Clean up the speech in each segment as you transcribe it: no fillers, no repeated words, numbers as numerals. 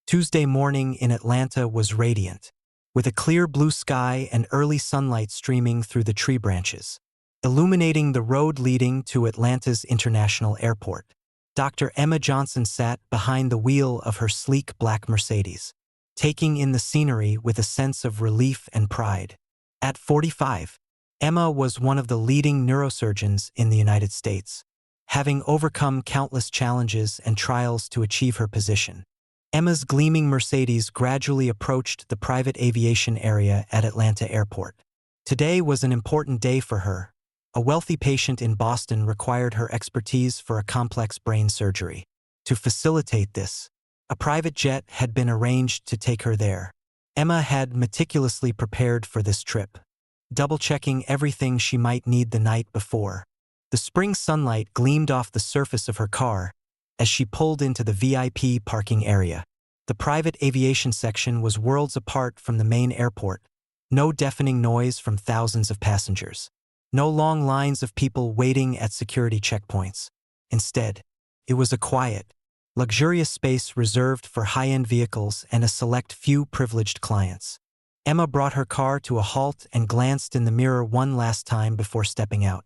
Tuesday morning in Atlanta was radiant, with a clear blue sky and early sunlight streaming through the tree branches, illuminating the road leading to Atlanta's International Airport. Dr. Emma Johnson sat behind the wheel of her sleek black Mercedes, taking in the scenery with a sense of relief and pride. At 45, Emma was one of the leading neurosurgeons in the United States, having overcome countless challenges and trials to achieve her position. Emma's gleaming Mercedes gradually approached the private aviation area at Atlanta Airport. Today was an important day for her. A wealthy patient in Boston required her expertise for a complex brain surgery. To facilitate this, a private jet had been arranged to take her there. Emma had meticulously prepared for this trip, double-checking everything she might need the night before. The spring sunlight gleamed off the surface of her car as she pulled into the VIP parking area. The private aviation section was worlds apart from the main airport. No deafening noise from thousands of passengers. No long lines of people waiting at security checkpoints. Instead, it was a quiet, luxurious space reserved for high-end vehicles and a select few privileged clients. Emma brought her car to a halt and glanced in the mirror one last time before stepping out.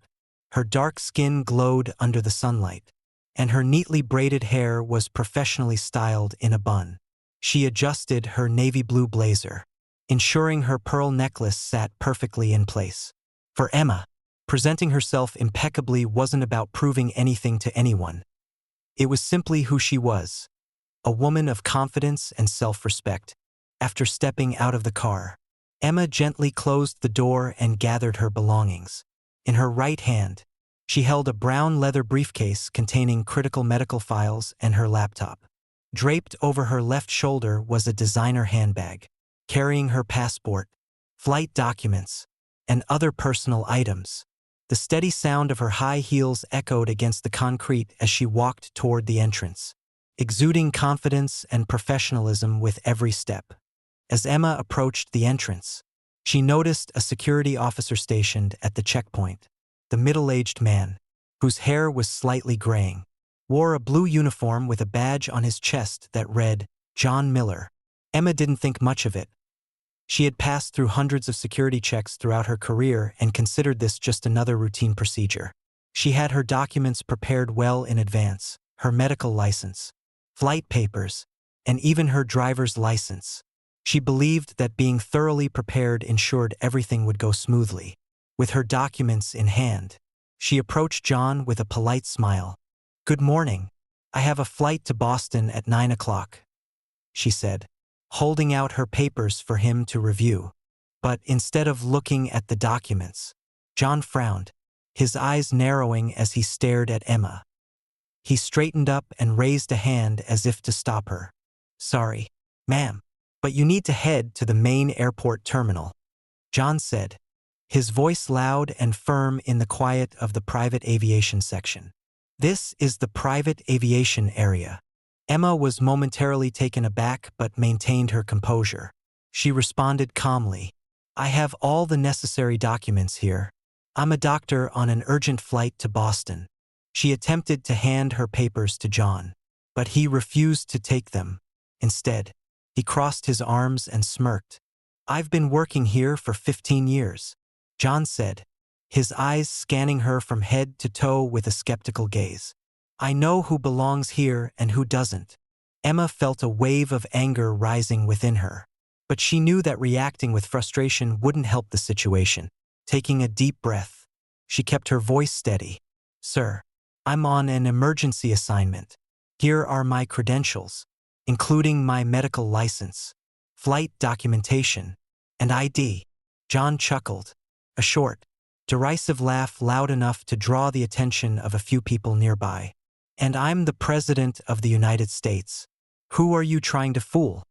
Her dark skin glowed under the sunlight, and her neatly braided hair was professionally styled in a bun. She adjusted her navy blue blazer, ensuring her pearl necklace sat perfectly in place. For Emma, presenting herself impeccably wasn't about proving anything to anyone. It was simply who she was, a woman of confidence and self-respect. After stepping out of the car, Emma gently closed the door and gathered her belongings. In her right hand, she held a brown leather briefcase containing critical medical files and her laptop. Draped over her left shoulder was a designer handbag, carrying her passport, flight documents, and other personal items. The steady sound of her high heels echoed against the concrete as she walked toward the entrance, exuding confidence and professionalism with every step. As Emma approached the entrance, she noticed a security officer stationed at the checkpoint. The middle-aged man, whose hair was slightly graying, wore a blue uniform with a badge on his chest that read, John Miller. Emma didn't think much of it. She had passed through hundreds of security checks throughout her career and considered this just another routine procedure. She had her documents prepared well in advance, her medical license, flight papers, and even her driver's license. She believed that being thoroughly prepared ensured everything would go smoothly. With her documents in hand, she approached John with a polite smile. "Good morning. I have a flight to Boston at 9 o'clock, she said, holding out her papers for him to review. But instead of looking at the documents, John frowned, his eyes narrowing as he stared at Emma. He straightened up and raised a hand as if to stop her. "Sorry, ma'am, but you need to head to the main airport terminal," John said, his voice loud and firm in the quiet of the private aviation section. "This is the private aviation area." Emma was momentarily taken aback but maintained her composure. She responded calmly, "I have all the necessary documents here. I'm a doctor on an urgent flight to Boston." She attempted to hand her papers to John, but he refused to take them. Instead, he crossed his arms and smirked. "I've been working here for 15 years, John said, his eyes scanning her from head to toe with a skeptical gaze. "I know who belongs here and who doesn't." Emma felt a wave of anger rising within her, but she knew that reacting with frustration wouldn't help the situation. Taking a deep breath, she kept her voice steady. "Sir, I'm on an emergency assignment. Here are my credentials, including my medical license, flight documentation, and ID." John chuckled, a short, derisive laugh loud enough to draw the attention of a few people nearby. "And I'm the President of the United States. Who are you trying to fool?"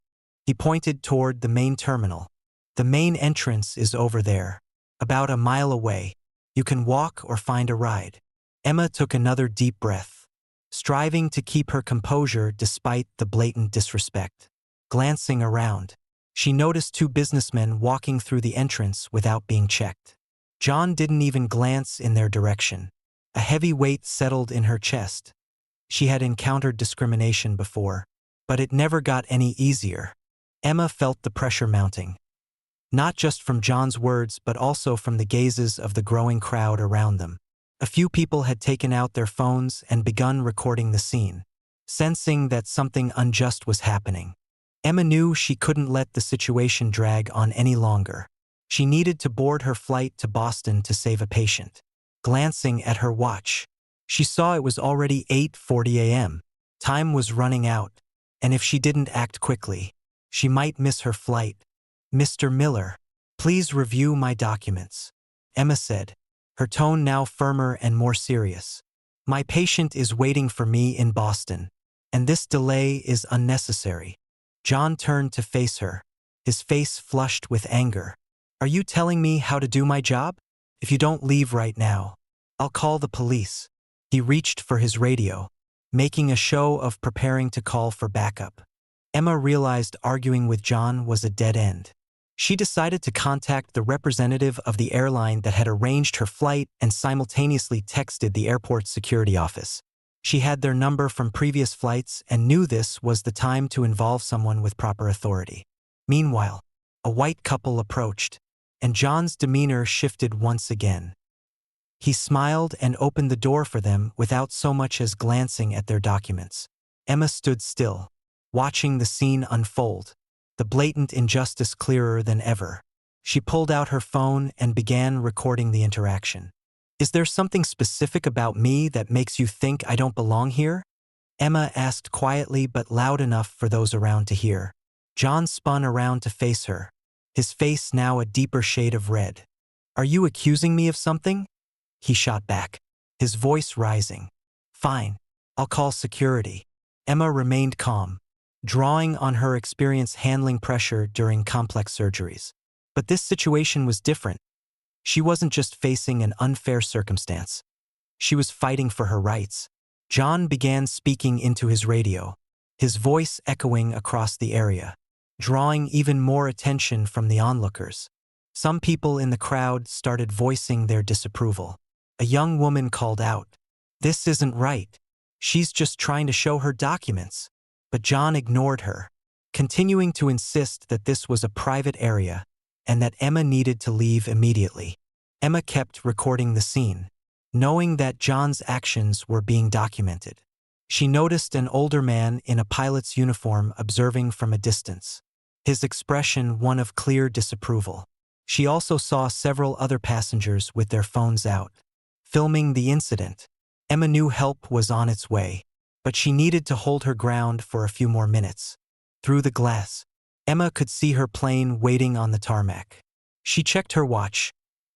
He pointed toward the main terminal. "The main entrance is over there, about a mile away. You can walk or find a ride." Emma took another deep breath, striving to keep her composure despite the blatant disrespect. Glancing around, she noticed two businessmen walking through the entrance without being checked. John didn't even glance in their direction. A heavy weight settled in her chest. She had encountered discrimination before, But it never got any easier. Emma felt the pressure mounting, not just from John's words but also from the gazes of the growing crowd around them. A few people had taken out their phones and begun recording the scene. Sensing that something unjust was happening, Emma knew she couldn't let the situation drag on any longer. She needed to board her flight to Boston to save a patient. Glancing at her watch, she saw it was already 8:40 a.m. Time was running out, and if she didn't act quickly, she might miss her flight. "Mr. Miller, please review my documents," Emma said, her tone now firmer and more serious. "My patient is waiting for me in Boston, and this delay is unnecessary." John turned to face her, his face flushed with anger. "Are you telling me how to do my job? If you don't leave right now, I'll call the police." He reached for his radio, making a show of preparing to call for backup. Emma realized arguing with John was a dead end. She decided to contact the representative of the airline that had arranged her flight and simultaneously texted the airport's security office. She had their number from previous flights and knew this was the time to involve someone with proper authority. Meanwhile, a white couple approached, and John's demeanor shifted once again. He smiled and opened the door for them without so much as glancing at their documents. Emma stood still, watching the scene unfold, the blatant injustice clearer than ever. She pulled out her phone and began recording the interaction. "Is there something specific about me that makes you think I don't belong here?" Emma asked quietly but loud enough for those around to hear. John spun around to face her, his face now a deeper shade of red. "Are you accusing me of something?" he shot back, his voice rising. "Fine, I'll call security." Emma remained calm, drawing on her experience handling pressure during complex surgeries. But this situation was different. She wasn't just facing an unfair circumstance. She was fighting for her rights. John began speaking into his radio, his voice echoing across the area, drawing even more attention from the onlookers. Some people in the crowd started voicing their disapproval. A young woman called out, "This isn't right. She's just trying to show her documents." But John ignored her, continuing to insist that this was a private area and that Emma needed to leave immediately. Emma kept recording the scene, knowing that John's actions were being documented. She noticed an older man in a pilot's uniform observing from a distance, his expression one of clear disapproval. She also saw several other passengers with their phones out, filming the incident. Emma knew help was on its way, but she needed to hold her ground for a few more minutes. Through the glass, Emma could see her plane waiting on the tarmac. She checked her watch.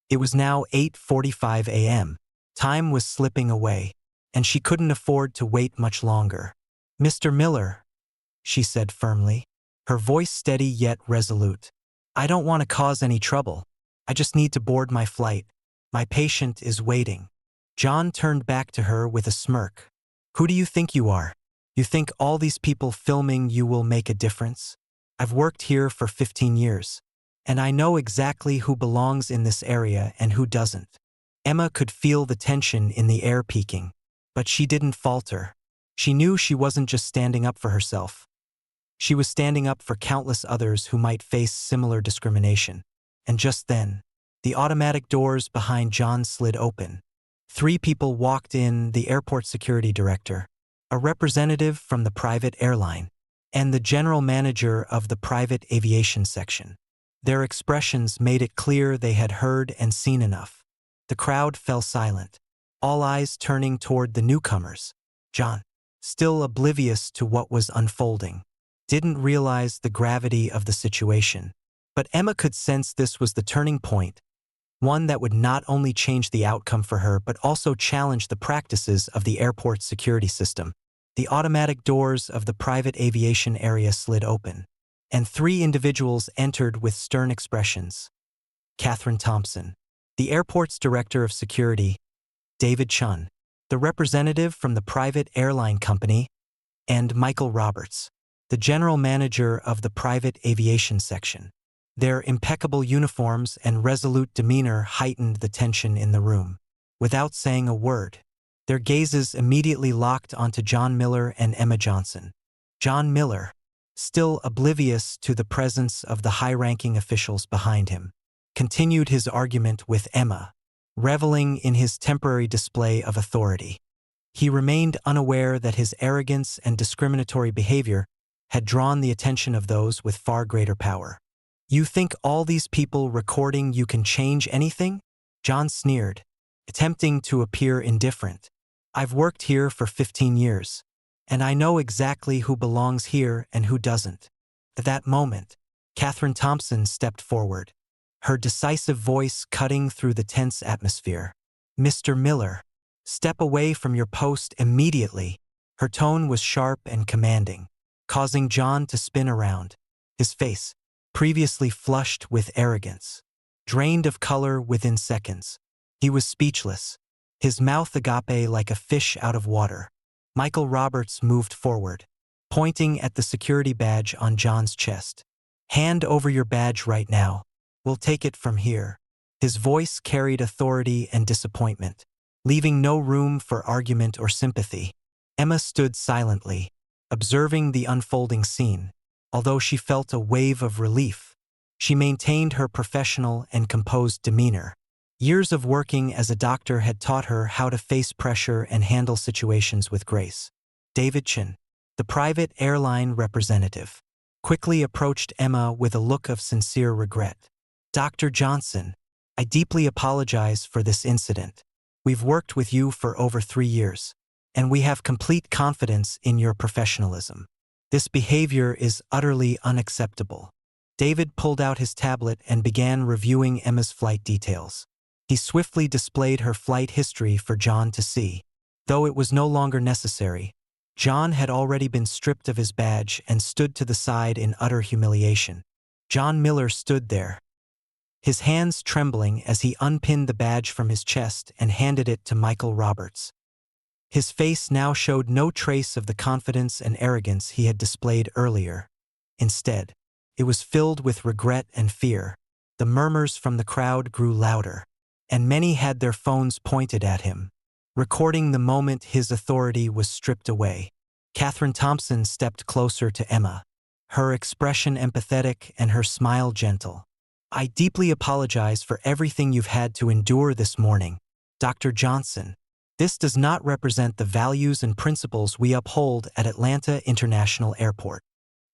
It was now 8:45 a.m. Time was slipping away, and she couldn't afford to wait much longer. "Mr. Miller," she said firmly, her voice steady yet resolute. "I don't want to cause any trouble. I just need to board my flight. My patient is waiting." John turned back to her with a smirk. "Who do you think you are? You think all these people filming you will make a difference? I've worked here for 15 years, and I know exactly who belongs in this area and who doesn't." Emma could feel the tension in the air peaking, but she didn't falter. She knew she wasn't just standing up for herself. She was standing up for countless others who might face similar discrimination. And just then, the automatic doors behind John slid open. 3 people walked in: the airport security director, a representative from the private airline, and the general manager of the private aviation section. Their expressions made it clear they had heard and seen enough. The crowd fell silent, all eyes turning toward the newcomers. John, still oblivious to what was unfolding, didn't realize the gravity of the situation. But Emma could sense this was the turning point, one that would not only change the outcome for her but also challenge the practices of the airport's security system. The automatic doors of the private aviation area slid open, and 3 individuals entered with stern expressions. Catherine Thompson, the airport's director of security; David Chun, the representative from the private airline company; and Michael Roberts, the general manager of the private aviation section. Their impeccable uniforms and resolute demeanor heightened the tension in the room. Without saying a word, their gazes immediately locked onto John Miller and Emma Johnson. John Miller, still oblivious to the presence of the high-ranking officials behind him, continued his argument with Emma, reveling in his temporary display of authority. He remained unaware that his arrogance and discriminatory behavior had drawn the attention of those with far greater power. "You think all these people recording you can change anything?" John sneered, attempting to appear indifferent. "I've worked here for 15 years, and I know exactly who belongs here and who doesn't." At that moment, Catherine Thompson stepped forward, her decisive voice cutting through the tense atmosphere. "Mr. Miller, step away from your post immediately." Her tone was sharp and commanding, causing John to spin around. His face, previously flushed with arrogance, drained of color within seconds. He was speechless, his mouth agape like a fish out of water. Michael Roberts moved forward, pointing at the security badge on John's chest. "Hand over your badge right now. We'll take it from here." His voice carried authority and disappointment, leaving no room for argument or sympathy. Emma stood silently, observing the unfolding scene. Although she felt a wave of relief, she maintained her professional and composed demeanor. Years of working as a doctor had taught her how to face pressure and handle situations with grace. David Chin, the private airline representative, quickly approached Emma with a look of sincere regret. "Dr. Johnson, I deeply apologize for this incident. We've worked with you for over 3 years, and we have complete confidence in your professionalism. This behavior is utterly unacceptable." David pulled out his tablet and began reviewing Emma's flight details. He swiftly displayed her flight history for John to see. Though it was no longer necessary, John had already been stripped of his badge and stood to the side in utter humiliation. John Miller stood there, his hands trembling as he unpinned the badge from his chest and handed it to Michael Roberts. His face now showed no trace of the confidence and arrogance he had displayed earlier. Instead, it was filled with regret and fear. The murmurs from the crowd grew louder, and many had their phones pointed at him, recording the moment his authority was stripped away. Catherine Thompson stepped closer to Emma, her expression empathetic and her smile gentle. "I deeply apologize for everything you've had to endure this morning, Dr. Johnson. This does not represent the values and principles we uphold at Atlanta International Airport."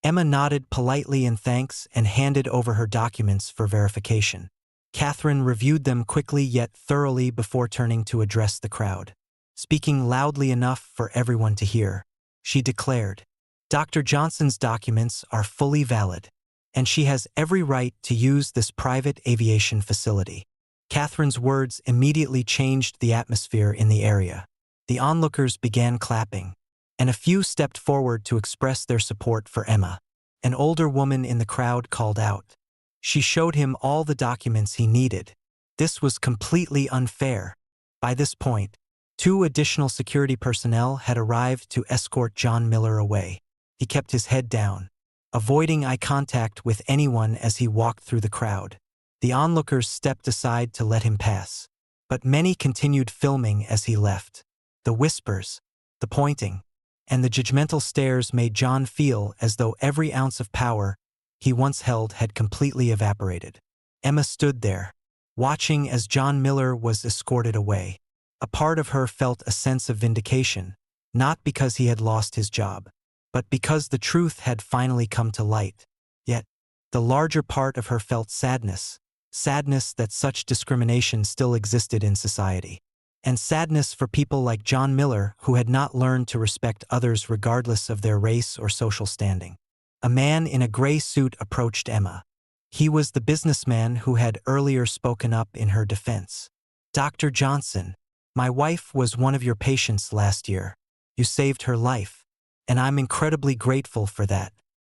Emma nodded politely in thanks and handed over her documents for verification. Catherine reviewed them quickly yet thoroughly before turning to address the crowd. Speaking loudly enough for everyone to hear, she declared, "Dr. Johnson's documents are fully valid, and she has every right to use this private aviation facility." Catherine's words immediately changed the atmosphere in the area. The onlookers began clapping, and a few stepped forward to express their support for Emma. An older woman in the crowd called out. She showed him all the documents he needed. This was completely unfair. By this point, 2 additional security personnel had arrived to escort John Miller away. He kept his head down, avoiding eye contact with anyone as he walked through the crowd. The onlookers stepped aside to let him pass, but many continued filming as he left. The whispers, the pointing, and the judgmental stares made John feel as though every ounce of power he once held had completely evaporated. Emma stood there, watching as John Miller was escorted away. A part of her felt a sense of vindication, not because he had lost his job, but because the truth had finally come to light. Yet, the larger part of her felt sadness that such discrimination still existed in society. And sadness for people like John Miller who had not learned to respect others regardless of their race or social standing. A man in a gray suit approached Emma. He was the businessman who had earlier spoken up in her defense. "Dr. Johnson, my wife was one of your patients last year. You saved her life, and I'm incredibly grateful for that.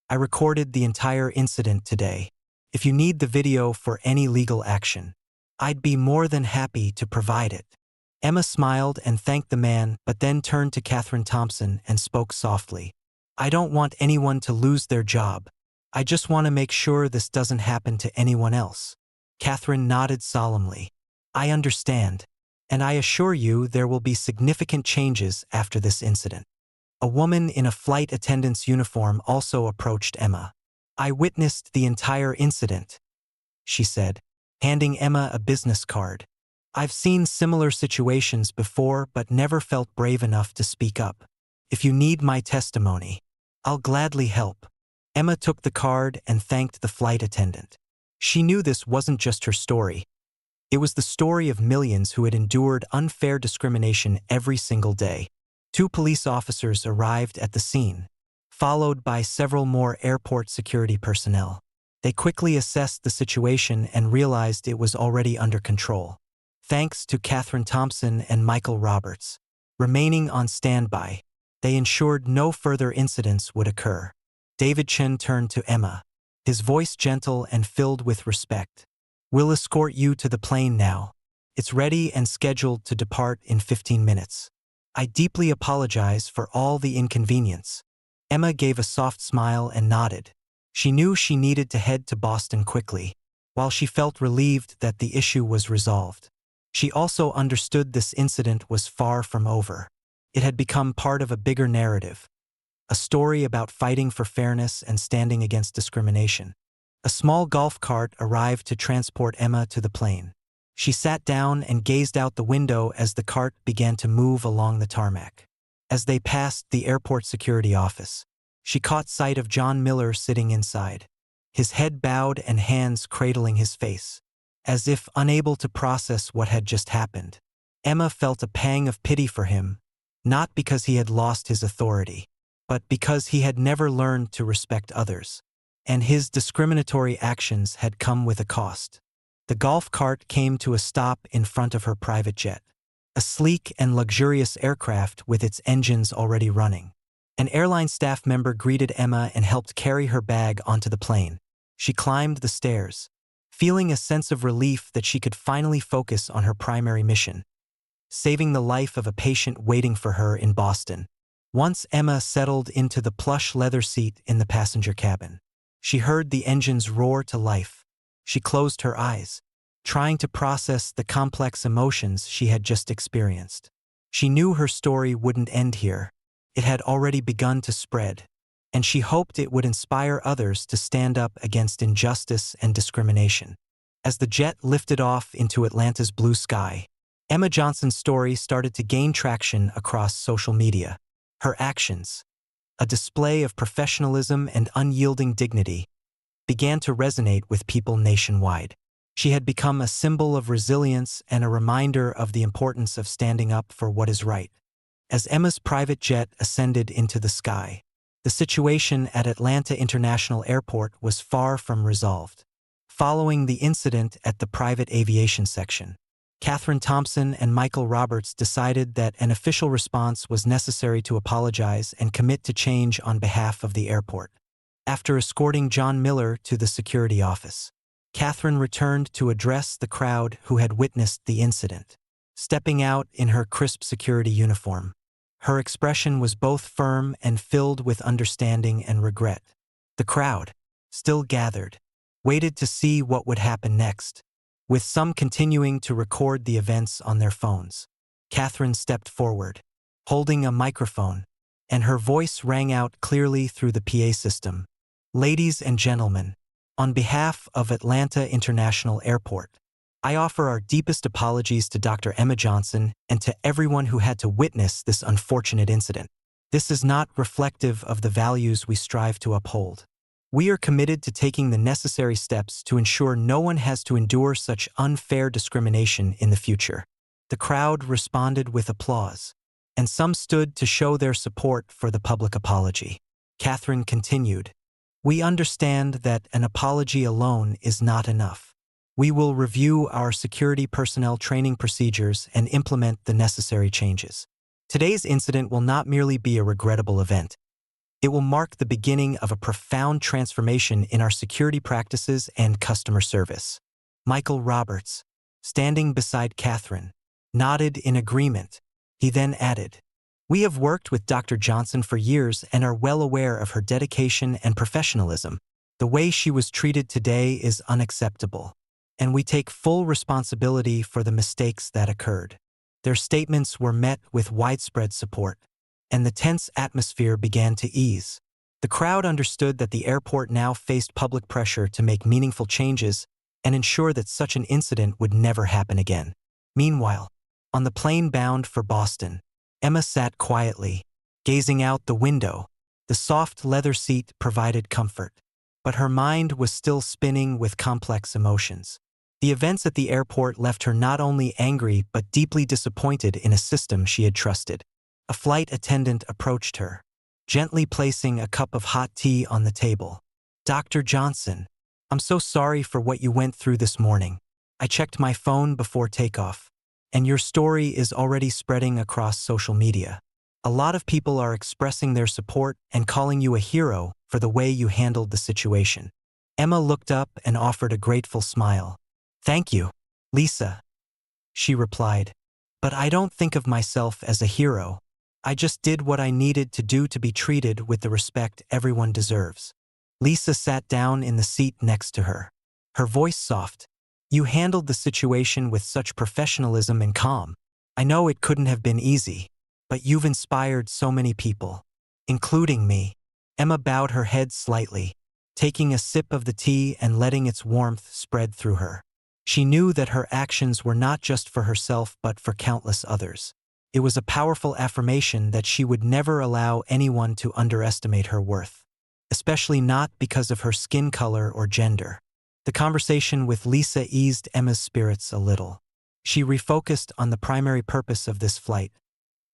I recorded the entire incident today. If you need the video for any legal action, I'd be more than happy to provide it." Emma smiled and thanked the man, but then turned to Catherine Thompson and spoke softly. "I don't want anyone to lose their job. I just want to make sure this doesn't happen to anyone else." Catherine nodded solemnly. "I understand, and I assure you there will be significant changes after this incident." A woman in a flight attendant's uniform also approached Emma. "I witnessed the entire incident," she said, handing Emma a business card. "I've seen similar situations before but never felt brave enough to speak up. If you need my testimony, I'll gladly help." Emma took the card and thanked the flight attendant. She knew this wasn't just her story. It was the story of millions who had endured unfair discrimination every single day. 2 police officers arrived at the scene, followed by several more airport security personnel. They quickly assessed the situation and realized it was already under control, thanks to Catherine Thompson and Michael Roberts. Remaining on standby, they ensured no further incidents would occur. David Chen turned to Emma, his voice gentle and filled with respect. "We'll escort you to the plane now. It's ready and scheduled to depart in 15 minutes. I deeply apologize for all the inconvenience." Emma gave a soft smile and nodded. She knew she needed to head to Boston quickly, while she felt relieved that the issue was resolved. She also understood this incident was far from over. It had become part of a bigger narrative, a story about fighting for fairness and standing against discrimination. A small golf cart arrived to transport Emma to the plane. She sat down and gazed out the window as the cart began to move along the tarmac. As they passed the airport security office, she caught sight of John Miller sitting inside, his head bowed and hands cradling his face, as if unable to process what had just happened. Emma felt a pang of pity for him, not because he had lost his authority, but because he had never learned to respect others, and his discriminatory actions had come with a cost. The golf cart came to a stop in front of her private jet, a sleek and luxurious aircraft with its engines already running. An airline staff member greeted Emma and helped carry her bag onto the plane. She climbed the stairs, feeling a sense of relief that she could finally focus on her primary mission, saving the life of a patient waiting for her in Boston. Once Emma settled into the plush leather seat in the passenger cabin, she heard the engines roar to life. She closed her eyes, trying to process the complex emotions she had just experienced. She knew her story wouldn't end here. It had already begun to spread, and she hoped it would inspire others to stand up against injustice and discrimination. As the jet lifted off into Atlanta's blue sky, Emma Johnson's story started to gain traction across social media. Her actions, a display of professionalism and unyielding dignity, began to resonate with people nationwide. She had become a symbol of resilience and a reminder of the importance of standing up for what is right. As Emma's private jet ascended into the sky, the situation at Atlanta International Airport was far from resolved. Following the incident at the private aviation section, Catherine Thompson and Michael Roberts decided that an official response was necessary to apologize and commit to change on behalf of the airport. After escorting John Miller to the security office, Catherine returned to address the crowd who had witnessed the incident. Stepping out in her crisp security uniform, her expression was both firm and filled with understanding and regret. The crowd, still gathered, waited to see what would happen next, with some continuing to record the events on their phones. Catherine stepped forward, holding a microphone, and her voice rang out clearly through the PA system. "Ladies and gentlemen, on behalf of Atlanta International Airport, I offer our deepest apologies to Dr. Emma Johnson and to everyone who had to witness this unfortunate incident. This is not reflective of the values we strive to uphold. We are committed to taking the necessary steps to ensure no one has to endure such unfair discrimination in the future." The crowd responded with applause, and some stood to show their support for the public apology. Catherine continued, "We understand that an apology alone is not enough. We will review our security personnel training procedures and implement the necessary changes. Today's incident will not merely be a regrettable event. It will mark the beginning of a profound transformation in our security practices and customer service." Michael Roberts, standing beside Catherine, nodded in agreement. He then added, "We have worked with Dr. Johnson for years and are well aware of her dedication and professionalism. The way she was treated today is unacceptable, and we take full responsibility for the mistakes that occurred." Their statements were met with widespread support. and the tense atmosphere began to ease. The crowd understood that the airport now faced public pressure to make meaningful changes and ensure that such an incident would never happen again. Meanwhile, on the plane bound for Boston, Emma sat quietly, gazing out the window. The soft leather seat provided comfort, but her mind was still spinning with complex emotions. The events at the airport left her not only angry but deeply disappointed in a system she had trusted. A flight attendant approached her, gently placing a cup of hot tea on the table. "Dr. Johnson, I'm so sorry for what you went through this morning. I checked my phone before takeoff, and your story is already spreading across social media. A lot of people are expressing their support and calling you a hero for the way you handled the situation." Emma looked up and offered a grateful smile. "Thank you, Lisa," she replied. "But I don't think of myself as a hero. I just did what I needed to do to be treated with the respect everyone deserves." Lisa sat down in the seat next to her, her voice soft. "You handled the situation with such professionalism and calm. I know it couldn't have been easy, but you've inspired so many people, including me." Emma bowed her head slightly, taking a sip of the tea and letting its warmth spread through her. She knew that her actions were not just for herself but for countless others. It was a powerful affirmation that she would never allow anyone to underestimate her worth, especially not because of her skin color or gender. The conversation with Lisa eased Emma's spirits a little. She refocused on the primary purpose of this flight,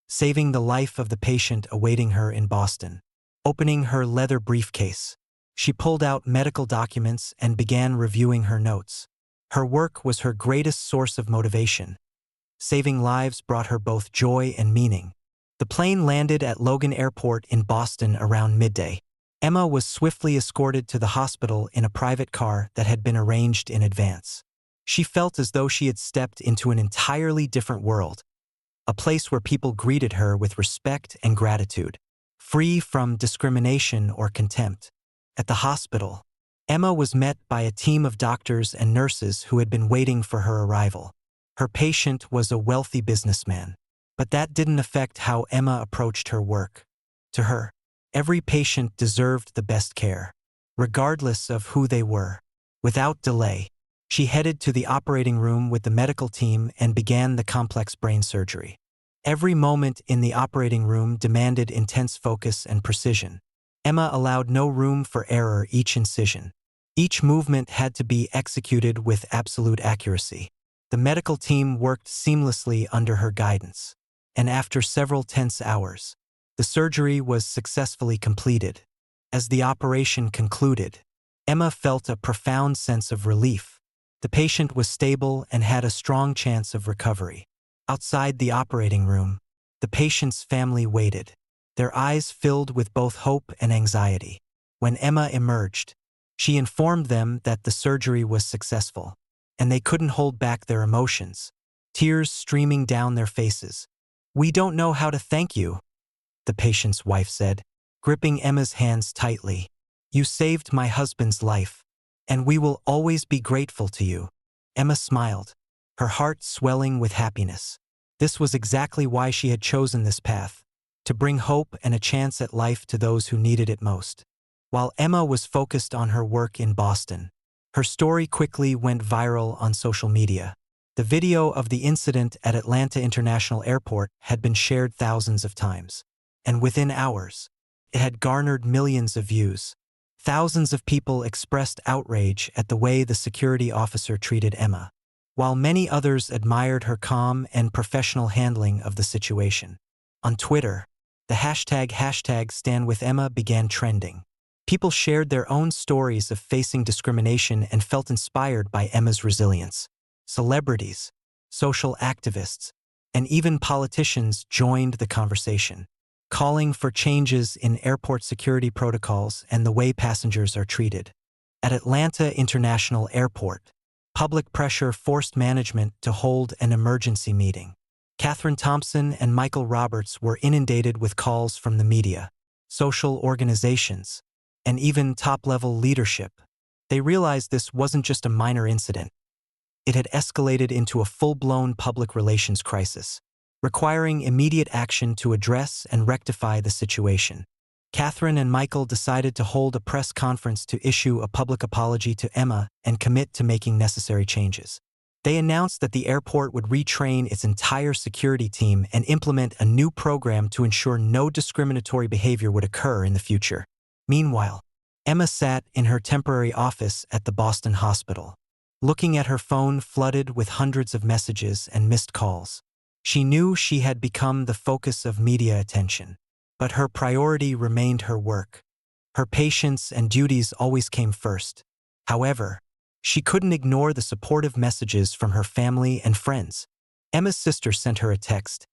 saving the life of the patient awaiting her in Boston. Opening her leather briefcase, she pulled out medical documents and began reviewing her notes. Her work was her greatest source of motivation. Saving lives brought her both joy and meaning. The plane landed at Logan Airport in Boston around midday. Emma was swiftly escorted to the hospital in a private car that had been arranged in advance. She felt as though she had stepped into an entirely different world, a place where people greeted her with respect and gratitude, free from discrimination or contempt. At the hospital, Emma was met by a team of doctors and nurses who had been waiting for her arrival. Her patient was a wealthy businessman, but that didn't affect how Emma approached her work. To her, every patient deserved the best care, regardless of who they were. Without delay, she headed to the operating room with the medical team and began the complex brain surgery. Every moment in the operating room demanded intense focus and precision. Emma allowed no room for error. Each movement had to be executed with absolute accuracy. The medical team worked seamlessly under her guidance, and after several tense hours, the surgery was successfully completed. As the operation concluded, Emma felt a profound sense of relief. The patient was stable and had a strong chance of recovery. Outside the operating room, the patient's family waited, their eyes filled with both hope and anxiety. When Emma emerged, she informed them that the surgery was successful, and they couldn't hold back their emotions, tears streaming down their faces. "We don't know how to thank you," the patient's wife said, gripping Emma's hands tightly. "You saved my husband's life, and we will always be grateful to you." Emma smiled, her heart swelling with happiness. This was exactly why she had chosen this path, to bring hope and a chance at life to those who needed it most. While Emma was focused on her work in Boston, her story quickly went viral on social media. The video of the incident at Atlanta International Airport had been shared thousands of times, and within hours, it had garnered millions of views. Thousands of people expressed outrage at the way the security officer treated Emma, while many others admired her calm and professional handling of the situation. On Twitter, the hashtag #StandWithEmma began trending. People shared their own stories of facing discrimination and felt inspired by Emma's resilience. Celebrities, social activists, and even politicians joined the conversation, calling for changes in airport security protocols and the way passengers are treated. At Atlanta International Airport, public pressure forced management to hold an emergency meeting. Catherine Thompson and Michael Roberts were inundated with calls from the media, social organizations, and even top-level leadership. They realized this wasn't just a minor incident. It had escalated into a full-blown public relations crisis. requiring immediate action to address and rectify the situation. Catherine and Michael decided to hold a press conference to issue a public apology to Emma and commit to making necessary changes. They announced that the airport would retrain its entire security team and implement a new program to ensure no discriminatory behavior would occur in the future. Meanwhile, Emma sat in her temporary office at the Boston hospital, looking at her phone flooded with hundreds of messages and missed calls. She knew she had become the focus of media attention, but her priority remained her work. Her patients and duties always came first. However, she couldn't ignore the supportive messages from her family and friends. Emma's sister sent her a text.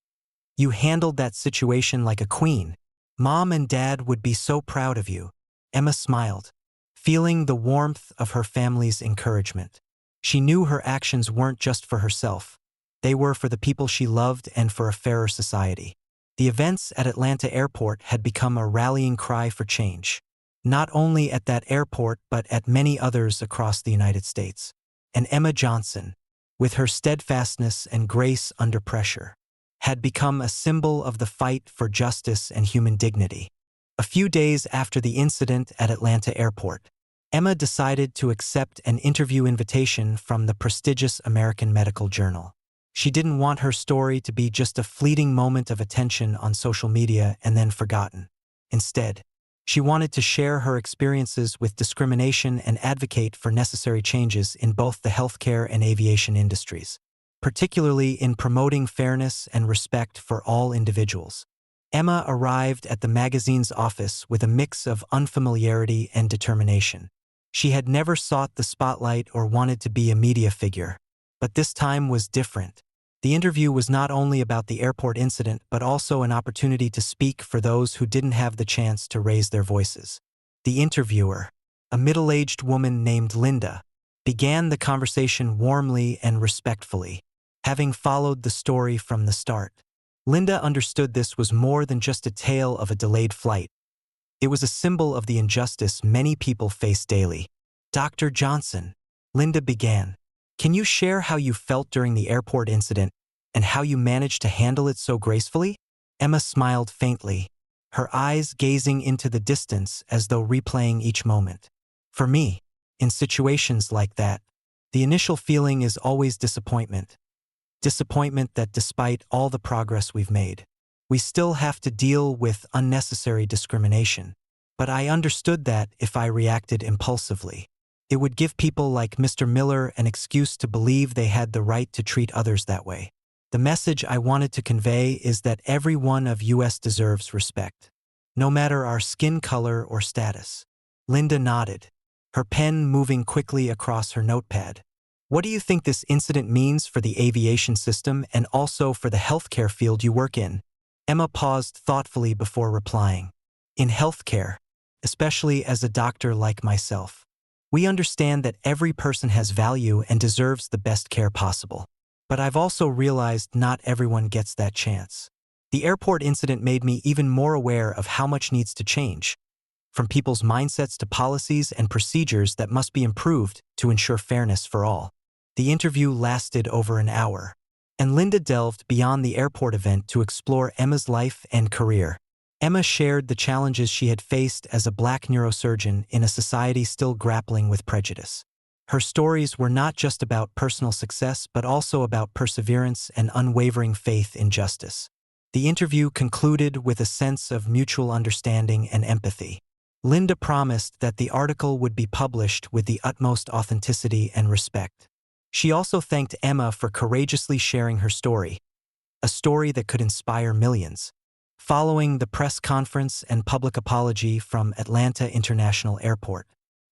"You handled that situation like a queen. Mom and Dad would be so proud of you." Emma smiled, feeling the warmth of her family's encouragement. She knew her actions weren't just for herself. They were for the people she loved and for a fairer society. The events at Atlanta Airport had become a rallying cry for change, not only at that airport but at many others across the United States. And Emma Johnson, with her steadfastness and grace under pressure, had become a symbol of the fight for justice and human dignity. A few days after the incident at Atlanta Airport, Emma decided to accept an interview invitation from the prestigious American Medical Journal. She didn't want her story to be just a fleeting moment of attention on social media and then forgotten. Instead, she wanted to share her experiences with discrimination and advocate for necessary changes in both the healthcare and aviation industries, particularly in promoting fairness and respect for all individuals. Emma arrived at the magazine's office with a mix of unfamiliarity and determination. She had never sought the spotlight or wanted to be a media figure, but this time was different. The interview was not only about the airport incident but also an opportunity to speak for those who didn't have the chance to raise their voices. The interviewer, a middle-aged woman named Linda, began the conversation warmly and respectfully, having followed the story from the start. Linda understood this was more than just a tale of a delayed flight. It was a symbol of the injustice many people face daily. "Dr. Johnson," Linda began, "can you share how you felt during the airport incident and how you managed to handle it so gracefully?" Emma smiled faintly, her eyes gazing into the distance as though replaying each moment. "For me, in situations like that, the initial feeling is always disappointment. Disappointment that despite all the progress we've made, we still have to deal with unnecessary discrimination. But I understood that if I reacted impulsively, it would give people like Mr. Miller an excuse to believe they had the right to treat others that way. The message I wanted to convey is that every one of us deserves respect, no matter our skin color or status." Linda nodded, her pen moving quickly across her notepad. "What do you think this incident means for the aviation system and also for the healthcare field you work in?" Emma paused thoughtfully before replying. "In healthcare, especially as a doctor like myself, we understand that every person has value and deserves the best care possible. But I've also realized not everyone gets that chance. The airport incident made me even more aware of how much needs to change, from people's mindsets to policies and procedures that must be improved to ensure fairness for all." The interview lasted over an hour, and Linda delved beyond the airport event to explore Emma's life and career. Emma shared the challenges she had faced as a Black neurosurgeon in a society still grappling with prejudice. Her stories were not just about personal success but also about perseverance and unwavering faith in justice. The interview concluded with a sense of mutual understanding and empathy. Linda promised that the article would be published with the utmost authenticity and respect. She also thanked Emma for courageously sharing her story, a story that could inspire millions. Following the press conference and public apology from Atlanta International Airport,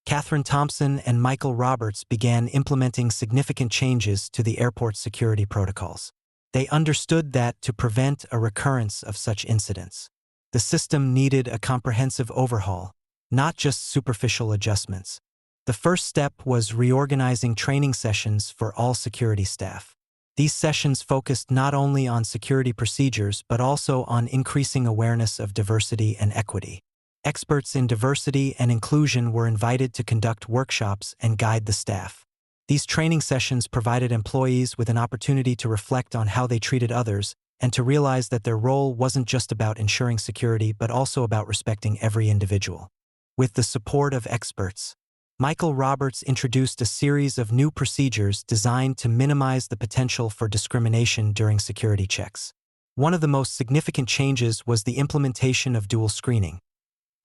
Catherine Thompson and Michael Roberts began implementing significant changes to the airport's security protocols. They understood that to prevent a recurrence of such incidents, the system needed a comprehensive overhaul, not just superficial adjustments. The first step was reorganizing training sessions for all security staff. These sessions focused not only on security procedures but also on increasing awareness of diversity and equity. Experts in diversity and inclusion were invited to conduct workshops and guide the staff. These training sessions provided employees with an opportunity to reflect on how they treated others and to realize that their role wasn't just about ensuring security but also about respecting every individual. With the support of experts, Michael Roberts introduced a series of new procedures designed to minimize the potential for discrimination during security checks. One of the most significant changes was the implementation of dual screening,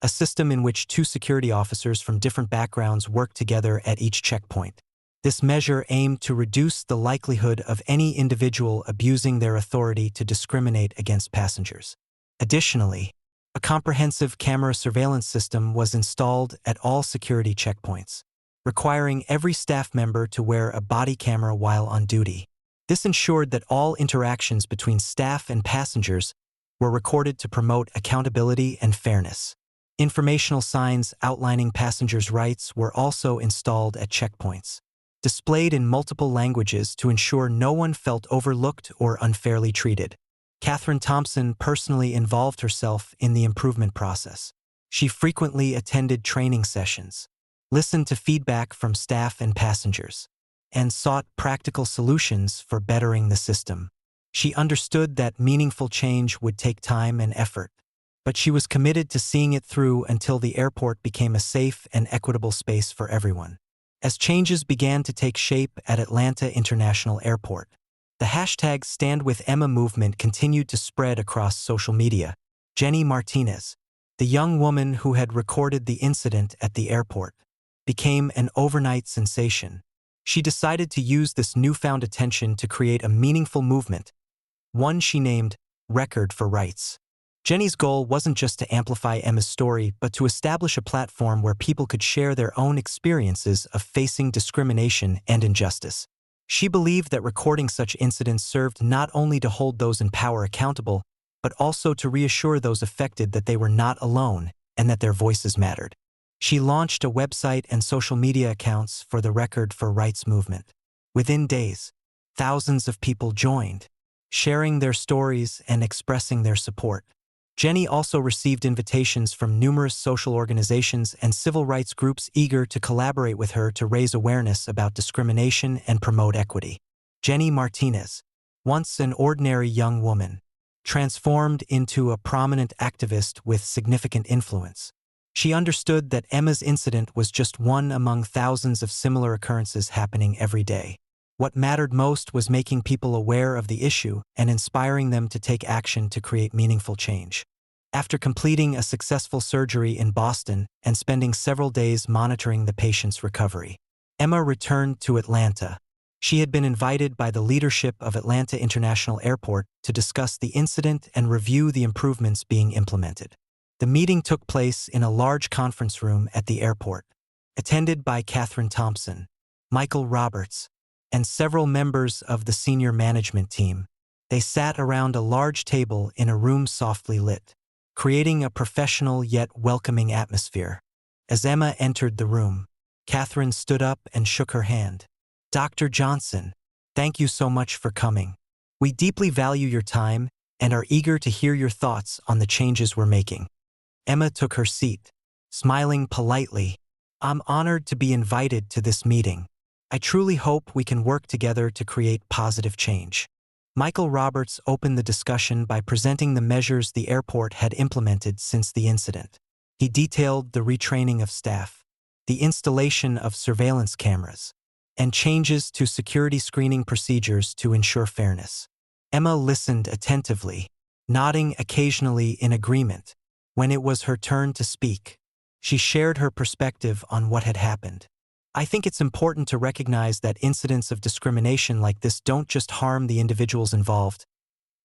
a system in which two security officers from different backgrounds work together at each checkpoint. This measure aimed to reduce the likelihood of any individual abusing their authority to discriminate against passengers. Additionally, a comprehensive camera surveillance system was installed at all security checkpoints, requiring every staff member to wear a body camera while on duty. This ensured that all interactions between staff and passengers were recorded to promote accountability and fairness. Informational signs outlining passengers' rights were also installed at checkpoints, displayed in multiple languages to ensure no one felt overlooked or unfairly treated. Catherine Thompson personally involved herself in the improvement process. She frequently attended training sessions, listened to feedback from staff and passengers, and sought practical solutions for bettering the system. She understood that meaningful change would take time and effort, but she was committed to seeing it through until the airport became a safe and equitable space for everyone. As changes began to take shape at Atlanta International Airport, the hashtag #StandWithEmma movement continued to spread across social media. Jenny Martinez, the young woman who had recorded the incident at the airport, became an overnight sensation. She decided to use this newfound attention to create a meaningful movement, one she named Record for Rights. Jenny's goal wasn't just to amplify Emma's story, but to establish a platform where people could share their own experiences of facing discrimination and injustice. She believed that recording such incidents served not only to hold those in power accountable, but also to reassure those affected that they were not alone and that their voices mattered. She launched a website and social media accounts for the Record for Rights movement. Within days, thousands of people joined, sharing their stories and expressing their support. Jenny also received invitations from numerous social organizations and civil rights groups eager to collaborate with her to raise awareness about discrimination and promote equity. Jenny Martinez, once an ordinary young woman, transformed into a prominent activist with significant influence. She understood that Emma's incident was just one among thousands of similar occurrences happening every day. What mattered most was making people aware of the issue and inspiring them to take action to create meaningful change. After completing a successful surgery in Boston and spending several days monitoring the patient's recovery, Emma returned to Atlanta. She had been invited by the leadership of Atlanta International Airport to discuss the incident and review the improvements being implemented. The meeting took place in a large conference room at the airport, attended by Catherine Thompson, Michael Roberts, and several members of the senior management team. They sat around a large table in a room softly lit, creating a professional yet welcoming atmosphere. As Emma entered the room, Catherine stood up and shook her hand. "Dr. Johnson, thank you so much for coming. We deeply value your time and are eager to hear your thoughts on the changes we're making." Emma took her seat, smiling politely. "I'm honored to be invited to this meeting. I truly hope we can work together to create positive change." Michael Roberts opened the discussion by presenting the measures the airport had implemented since the incident. He detailed the retraining of staff, the installation of surveillance cameras, and changes to security screening procedures to ensure fairness. Emma listened attentively, nodding occasionally in agreement. When it was her turn to speak, she shared her perspective on what had happened. "I think it's important to recognize that incidents of discrimination like this don't just harm the individuals involved.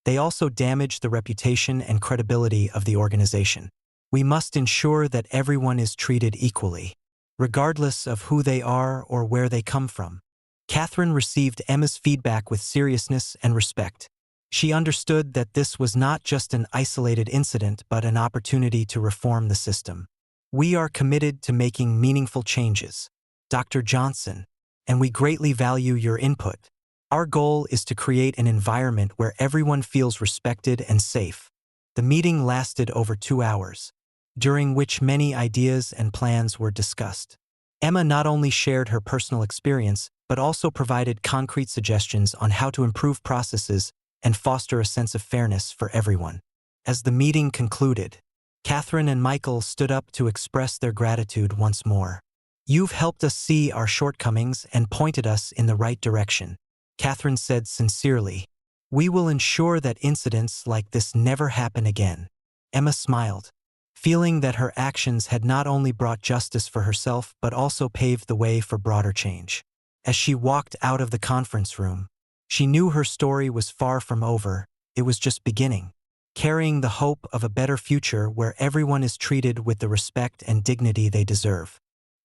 They also damage the reputation and credibility of the organization. We must ensure that everyone is treated equally, regardless of who they are or where they come from." Catherine received Emma's feedback with seriousness and respect. She understood that this was not just an isolated incident but an opportunity to reform the system. "We are committed to making meaningful changes, Dr. Johnson, and we greatly value your input. Our goal is to create an environment where everyone feels respected and safe." The meeting lasted over 2 hours, during which many ideas and plans were discussed. Emma not only shared her personal experience, but also provided concrete suggestions on how to improve processes and foster a sense of fairness for everyone. As the meeting concluded, Catherine and Michael stood up to express their gratitude once more. "You've helped us see our shortcomings and pointed us in the right direction," Catherine said sincerely. "We will ensure that incidents like this never happen again." Emma smiled, feeling that her actions had not only brought justice for herself but also paved the way for broader change. As she walked out of the conference room, she knew her story was far from over. It was just beginning, carrying the hope of a better future where everyone is treated with the respect and dignity they deserve.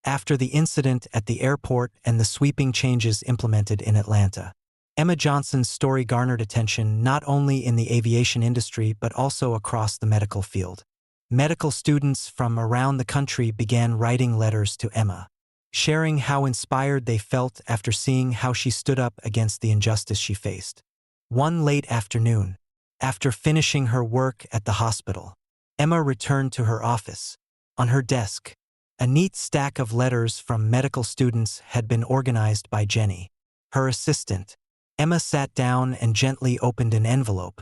After the incident at the airport and the sweeping changes implemented in Atlanta, Emma Johnson's story garnered attention not only in the aviation industry but also across the medical field. Medical students from around the country began writing letters to Emma, sharing how inspired they felt after seeing how she stood up against the injustice she faced. One late afternoon, after finishing her work at the hospital, Emma returned to her office. On her desk, a neat stack of letters from medical students had been organized by Jenny, her assistant. Emma sat down and gently opened an envelope.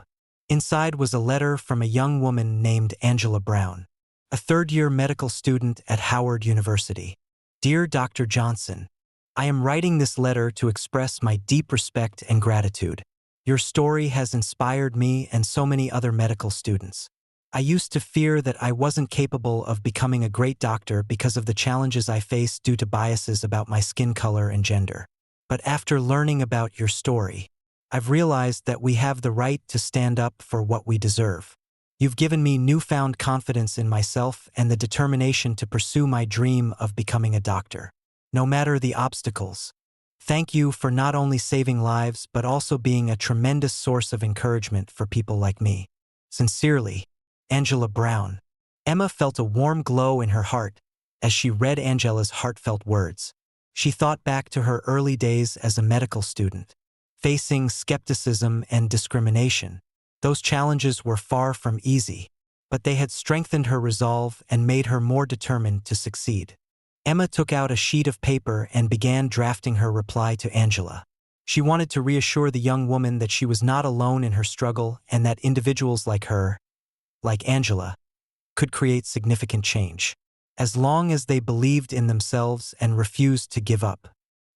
Inside was a letter from a young woman named Angela Brown, a third-year medical student at Howard University. "Dear Dr. Johnson, I am writing this letter to express my deep respect and gratitude. Your story has inspired me and so many other medical students. I used to fear that I wasn't capable of becoming a great doctor because of the challenges I faced due to biases about my skin color and gender. But after learning about your story, I've realized that we have the right to stand up for what we deserve. You've given me newfound confidence in myself and the determination to pursue my dream of becoming a doctor, no matter the obstacles. Thank you for not only saving lives but also being a tremendous source of encouragement for people like me. Sincerely, Angela Brown." Emma felt a warm glow in her heart as she read Angela's heartfelt words. She thought back to her early days as a medical student, facing skepticism and discrimination. Those challenges were far from easy, but they had strengthened her resolve and made her more determined to succeed. Emma took out a sheet of paper and began drafting her reply to Angela. She wanted to reassure the young woman that she was not alone in her struggle and that individuals like her, like Angela, could create significant change, as long as they believed in themselves and refused to give up.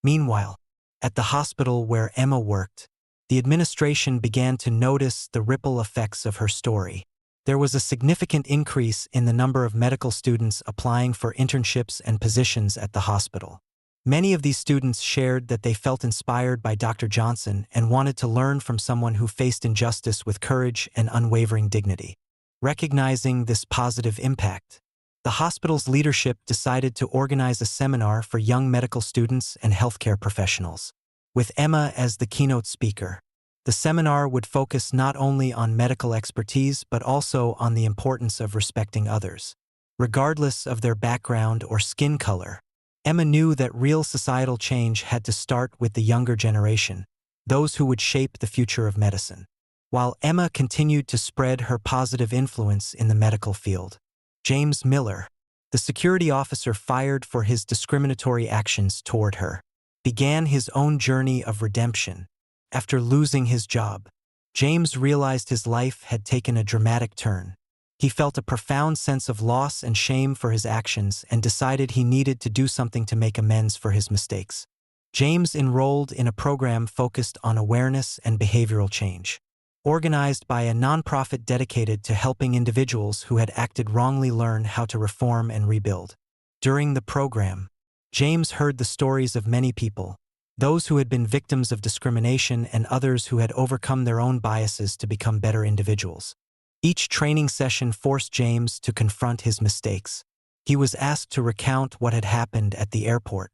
Meanwhile, at the hospital where Emma worked, the administration began to notice the ripple effects of her story. There was a significant increase in the number of medical students applying for internships and positions at the hospital. Many of these students shared that they felt inspired by Dr. Johnson and wanted to learn from someone who faced injustice with courage and unwavering dignity. Recognizing this positive impact, the hospital's leadership decided to organize a seminar for young medical students and healthcare professionals, with Emma as the keynote speaker. The seminar would focus not only on medical expertise but also on the importance of respecting others, regardless of their background or skin color. Emma knew that real societal change had to start with the younger generation, those who would shape the future of medicine. While Emma continued to spread her positive influence in the medical field, James Miller, the security officer fired for his discriminatory actions toward her, began his own journey of redemption. After losing his job, James realized his life had taken a dramatic turn. He felt a profound sense of loss and shame for his actions and decided he needed to do something to make amends for his mistakes. James enrolled in a program focused on awareness and behavioral change, organized by a nonprofit dedicated to helping individuals who had acted wrongly learn how to reform and rebuild. During the program, James heard the stories of many people, those who had been victims of discrimination and others who had overcome their own biases to become better individuals. Each training session forced James to confront his mistakes. He was asked to recount what had happened at the airport,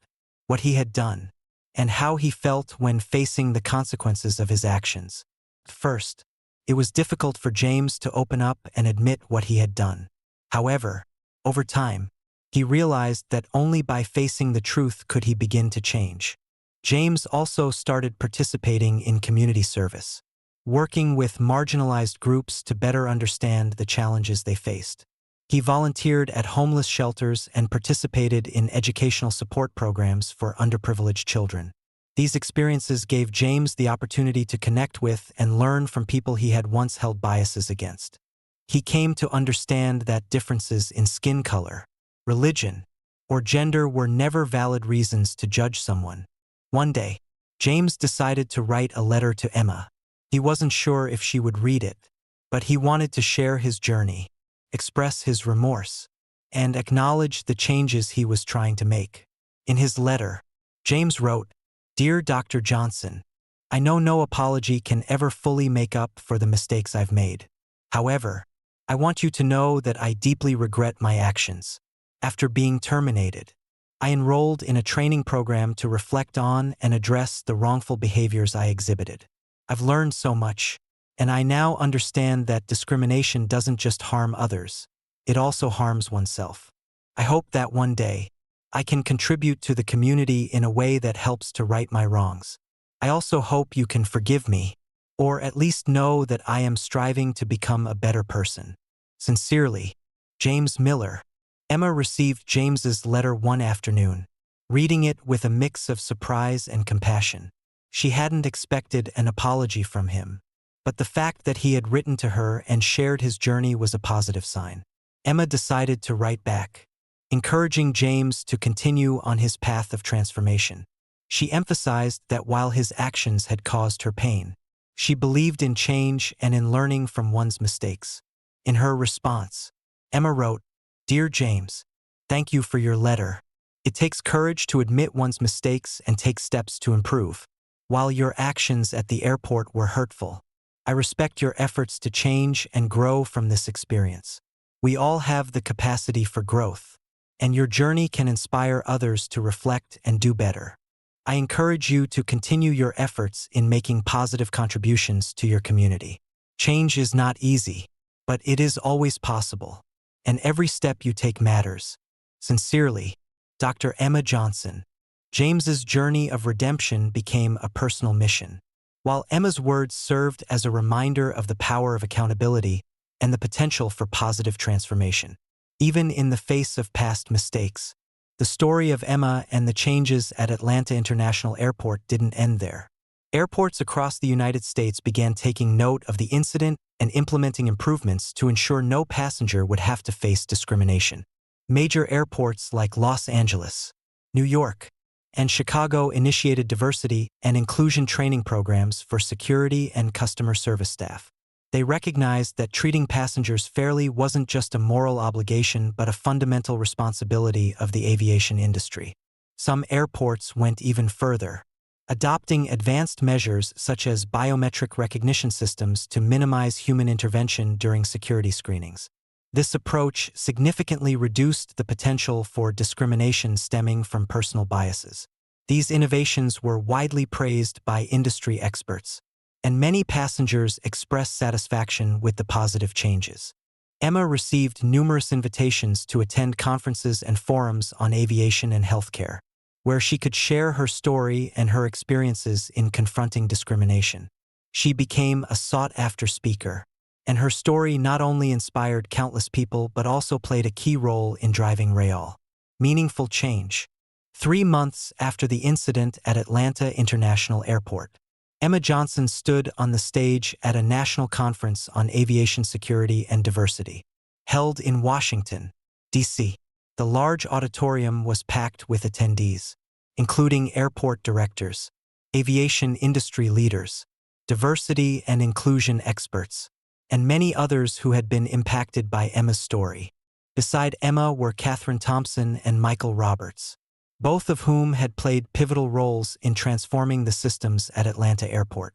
what he had done, and how he felt when facing the consequences of his actions. First, it was difficult for James to open up and admit what he had done. However, over time, he realized that only by facing the truth could he begin to change. James also started participating in community service, working with marginalized groups to better understand the challenges they faced. He volunteered at homeless shelters and participated in educational support programs for underprivileged children. These experiences gave James the opportunity to connect with and learn from people he had once held biases against. He came to understand that differences in skin color, religion, or gender were never valid reasons to judge someone. One day, James decided to write a letter to Emma. He wasn't sure if she would read it, but he wanted to share his journey, express his remorse, and acknowledge the changes he was trying to make. In his letter, James wrote, "Dear Dr. Johnson, I know no apology can ever fully make up for the mistakes I've made. However, I want you to know that I deeply regret my actions. After being terminated, I enrolled in a training program to reflect on and address the wrongful behaviors I exhibited. I've learned so much, and I now understand that discrimination doesn't just harm others, it also harms oneself. I hope that one day, I can contribute to the community in a way that helps to right my wrongs. I also hope you can forgive me, or at least know that I am striving to become a better person. Sincerely, James Miller." Emma received James's letter one afternoon, reading it with a mix of surprise and compassion. She hadn't expected an apology from him, but the fact that he had written to her and shared his journey was a positive sign. Emma decided to write back, encouraging James to continue on his path of transformation. She emphasized that while his actions had caused her pain, she believed in change and in learning from one's mistakes. In her response, Emma wrote, "Dear James, thank you for your letter. It takes courage to admit one's mistakes and take steps to improve. While your actions at the airport were hurtful, I respect your efforts to change and grow from this experience. We all have the capacity for growth, and your journey can inspire others to reflect and do better. I encourage you to continue your efforts in making positive contributions to your community. Change is not easy, but it is always possible, and every step you take matters. Sincerely, Dr. Emma Johnson." James's journey of redemption became a personal mission, while Emma's words served as a reminder of the power of accountability and the potential for positive transformation. Even in the face of past mistakes, the story of Emma and the changes at Atlanta International Airport didn't end there. Airports across the United States began taking note of the incident and implementing improvements to ensure no passenger would have to face discrimination. Major airports like Los Angeles, New York, and Chicago initiated diversity and inclusion training programs for security and customer service staff. They recognized that treating passengers fairly wasn't just a moral obligation but a fundamental responsibility of the aviation industry. Some airports went even further, adopting advanced measures such as biometric recognition systems to minimize human intervention during security screenings. This approach significantly reduced the potential for discrimination stemming from personal biases. These innovations were widely praised by industry experts, and many passengers expressed satisfaction with the positive changes. Emma received numerous invitations to attend conferences and forums on aviation and healthcare, where she could share her story and her experiences in confronting discrimination. She became a sought-after speaker, and her story not only inspired countless people but also played a key role in driving real, meaningful change. 3 months after the incident at Atlanta International Airport, Emma Johnson stood on the stage at a national conference on aviation security and diversity, held in Washington, D.C. The large auditorium was packed with attendees, including airport directors, aviation industry leaders, diversity and inclusion experts, and many others who had been impacted by Emma's story. Beside Emma were Katherine Thompson and Michael Roberts, both of whom had played pivotal roles in transforming the systems at Atlanta Airport.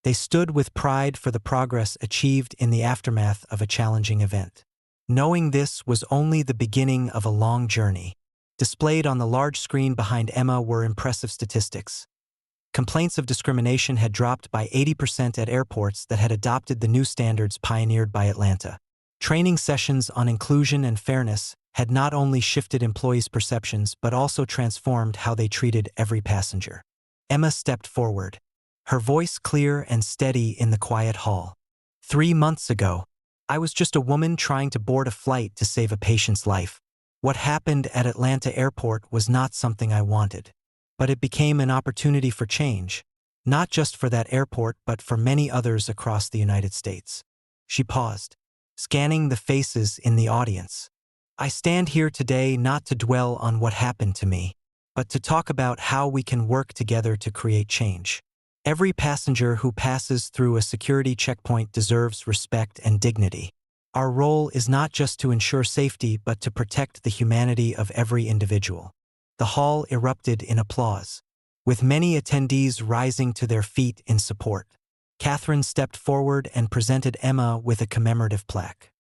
They stood with pride for the progress achieved in the aftermath of a challenging event. Knowing this was only the beginning of a long journey. Displayed on the large screen behind Emma were impressive statistics. Complaints of discrimination had dropped by 80% at airports that had adopted the new standards pioneered by Atlanta. Training sessions on inclusion and fairness had not only shifted employees' perceptions but also transformed how they treated every passenger. Emma stepped forward, her voice clear and steady in the quiet hall. 3 months ago, I was just a woman trying to board a flight to save a patient's life. What happened at Atlanta Airport was not something I wanted, but it became an opportunity for change, not just for that airport but for many others across the United States. She paused, scanning the faces in the audience. I stand here today not to dwell on what happened to me, but to talk about how we can work together to create change. Every passenger who passes through a security checkpoint deserves respect and dignity. Our role is not just to ensure safety but to protect the humanity of every individual. The hall erupted in applause, with many attendees rising to their feet in support. Catherine stepped forward and presented Emma with a commemorative plaque.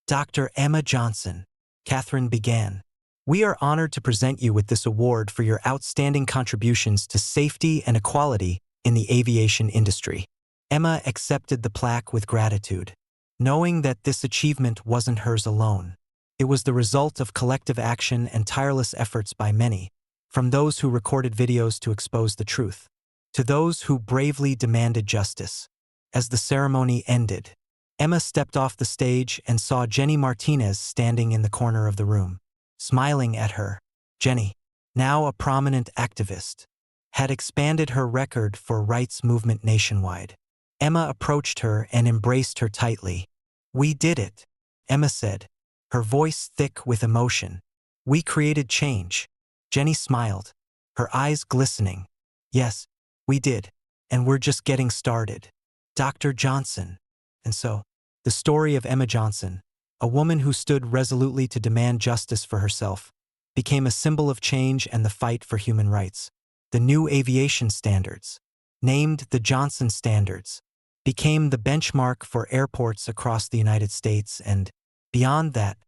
Dr. Emma Johnson, Catherine began. We are honored to present you with this award for your outstanding contributions to safety and equality in the aviation industry. Emma accepted the plaque with gratitude, knowing that this achievement wasn't hers alone. It was the result of collective action and tireless efforts by many, from those who recorded videos to expose the truth, to those who bravely demanded justice. As the ceremony ended, Emma stepped off the stage and saw Jenny Martinez standing in the corner of the room, smiling at her. Jenny, now a prominent activist, had expanded her record for rights movement nationwide. Emma approached her and embraced her tightly. We did it, Emma said, her voice thick with emotion. We created change. Jenny smiled, her eyes glistening. Yes, we did, and we're just getting started. Dr. Johnson. And so, the story of Emma Johnson, a woman who stood resolutely to demand justice for herself, became a symbol of change and the fight for human rights. The new aviation standards, named the Johnson Standards, became the benchmark for airports across the United States and, beyond that,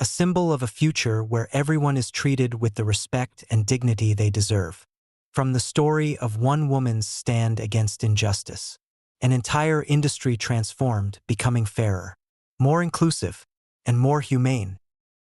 a symbol of a future where everyone is treated with the respect and dignity they deserve. From the story of one woman's stand against injustice, an entire industry transformed, becoming fairer, more inclusive, and more humane.